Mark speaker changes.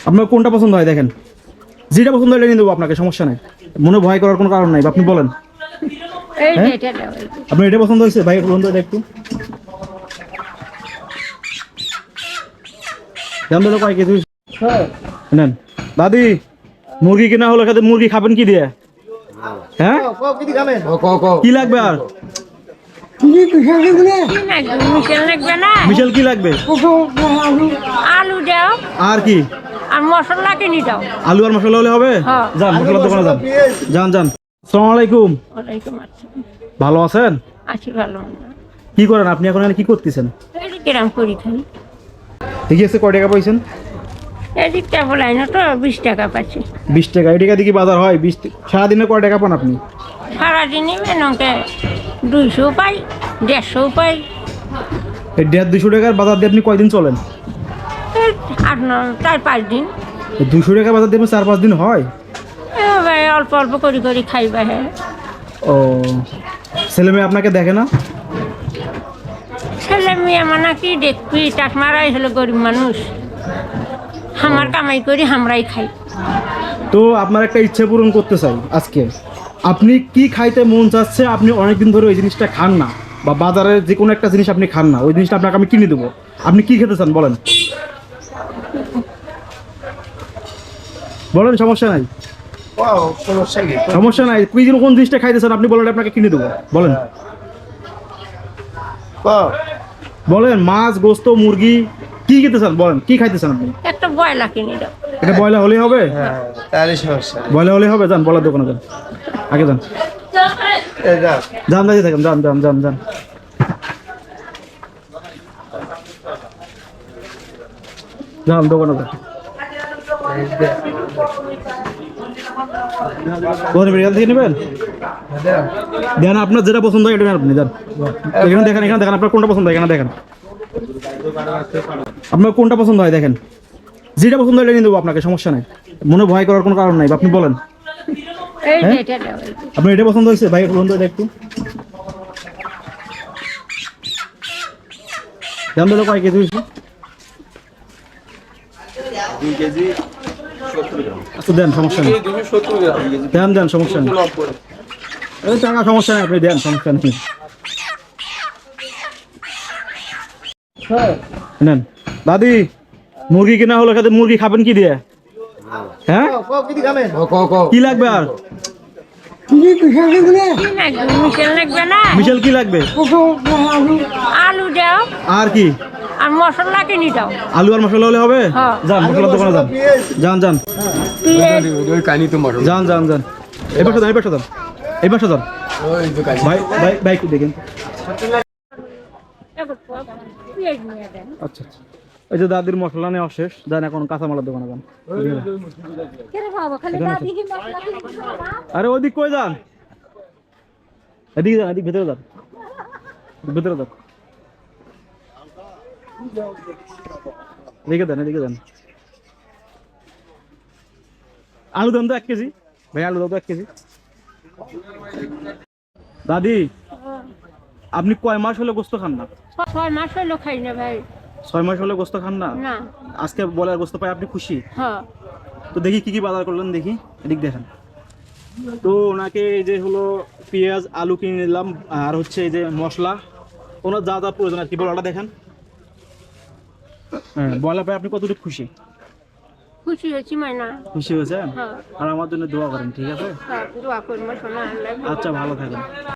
Speaker 1: আপনার কোনটা পছন্দ হয় দেখেন, যেটা পছন্দ হয় নিয়ে দেবো আপনাকে, সমস্যা নাই, মনে ভয় করার কোনো কারণ নাই, আপনি বলেন। আপনার এটা পছন্দ হয়েছে ভাই? পছন্দ হয় একটু দাম দিল কয় কেজি নেন। দাদি মুরগি কিনা হলো, খেতে মুরগি খাবেন কি দিয়ে? হ্যাঁ কি লাগবে আর মিশেল কি লাগবে?
Speaker 2: আলু দাও
Speaker 1: আর কি?
Speaker 2: আর মশলা কিনে দাও।
Speaker 1: আলু আর মশলা হলে হবে? যান মশলার দোকানে যান, যান যান। আসসালামু আলাইকুম।
Speaker 2: ওয়ালাইকুম আসসালাম।
Speaker 1: ভালো আছেন?
Speaker 2: আছি ভালো।
Speaker 1: কি করেন আপনি এখন, কি করতেছেন?
Speaker 2: কিরাম করি খাই।
Speaker 1: ঠিক আছে, কয় টাকা পাইছেন?
Speaker 2: এদিকটা বলাই না তো 20 টাকা পাচ্ছি।
Speaker 1: 20 টাকা। এই টাকা দিয়ে কি বাজার হয়? 20 সারাদিনে কয় টাকা পান আপনি?
Speaker 2: সারাদিনই মেনকে 200 পাই, 150 পাই।
Speaker 1: এই 150-200 টাকার বাজার দিয়ে আপনি কয়দিন চলেন?
Speaker 2: 4-5 দিন।
Speaker 1: 200 টাকা বাজার দিয়ে 4-5 দিন হয়?
Speaker 2: ভাই অল্প অল্প করি করি খাইবা। হ্যাঁ।
Speaker 1: ও ছেলে মেয়ে আপনাকে দেখে না?
Speaker 2: ছেলে মেয়ে মানে কি দেখবি, টাকমারাই হলো গরিব মানুষ, আমার কামাই করি আমরাই খাই।
Speaker 1: তো আপনার একটা ইচ্ছে পূরণ করতে চাই আজকে। আপনি কি খাইতে মন চাচ্ছে, আপনি অনেকদিন ধরে ওই জিনিসটা খান না, বা বাজারে যে কোনো একটা জিনিস আপনি খান না, ওই জিনিসটা আপনাকে আমি কিনে দেবো। আপনি কি খেতে চান বলেন, বলেন, সমস্যা নাই, সমস্যা নাই। কোন জিনিসটা খাইতে চান আপনি বলেন, আপনাকে কিনে দেবো, বলেন বলেন। মাছ, গোস্ত, মুরগি কি খেতে চান বলেন, কি খাইতে চান আপনি?
Speaker 2: একটা বয়লা কিনে দাও।
Speaker 1: এটা বয়লা হলেই হবে? বয়লা হলেই হবে। যান বলার দোকানে যান, আগে যান, যান দাঁড়িয়ে থাকেন, যান যান যান যান। যান দোকানে যান। এখান থেকে নেবেন? দেন আপনার যেটা পছন্দ হয় এটা নেন আপনি, যান। এখানে দেখেন, এখানে দেখেন আপনার কোনটা পছন্দ হয়, এখানে দেখেন আপনার কোনটা পছন্দ হয় দেখেন, যেটা পছন্দ হয় এটা নিয়ে দেবো আপনাকে, সমস্যা নাই, মনে ভয় করার কোনো কারণ নাই, আপনি বলেন। আপনার এটা পছন্দ হয়েছে ভাই? পছন্দ হয় একটু দাম দিল কয় কেজি হয়েছে?
Speaker 3: 2 কেজি 70 গ্রাম।
Speaker 1: আচ্ছা দেন, সমস্যা নেই,
Speaker 3: 270 গ্রাম।
Speaker 1: দেন দেন, সমস্যা নেই, এই টাকা সমস্যা নেই, আপনি দেন, সমস্যা নেই, নেন। দাদি মুরগি কিনা হলো, খেতে মুরগি খাবেন কি দিয়ে? হ্যাঁ কি লাগবে আর মিশেল কি লাগবে?
Speaker 2: আলু দাও
Speaker 1: আর কি?
Speaker 2: আর মশলা কিনে দাও।
Speaker 1: আলু আর মশলা হলে হবে? যান মশলার দোকানে যান, যান যান যান যান যান। এই পাশে যান, এই পাশে যান, এই পাশে যান। ভাই ভাই ভাই একটু দেখেন। আচ্ছা আচ্ছা, এই যে দাদির মশলা নেওয়া শেষ, যান এখন কাঁচামালের দোকানে যান। আরে ওদিক কই যান? এদিকে যান, এদিক ভেতরে যান, ভেতরে যান, এদিকে দেন, এদিকে দেন। আলু দেন তো 1 কেজি ভাই, আলু দাও তো 1 কেজি। দাদি আপনি কয় মাস হলে গোস্ত খান না?
Speaker 2: 6 মাস হলো খাই না ভাই।
Speaker 1: 6 মাস হলে গোস্ত খান না?
Speaker 2: না।
Speaker 1: আজকে বলে গোস্ত পাই আপনি খুশি?
Speaker 2: হ্যাঁ।
Speaker 1: তো দেখি কি কি বাজার করলেন, দেখি এদিক দেখেন তো। ওনাকে এই যে হলো পেঁয়াজ, আলু কিনে নিলাম, আর হচ্ছে এই যে মশলা, ওনার যা যা প্রয়োজন আর কি, বলাটা দেখেন। হ্যাঁ, বলা পাই আপনি কতটুকু খুশি?
Speaker 2: খুশি হয়েছি মাইনা।
Speaker 1: খুশি হয়েছেন?
Speaker 2: হ্যাঁ।
Speaker 1: আর আমার জন্য দোয়া করেন, ঠিক আছে?
Speaker 2: দোয়া করবো শোনা।
Speaker 1: আচ্ছা, ভালো থাকেন।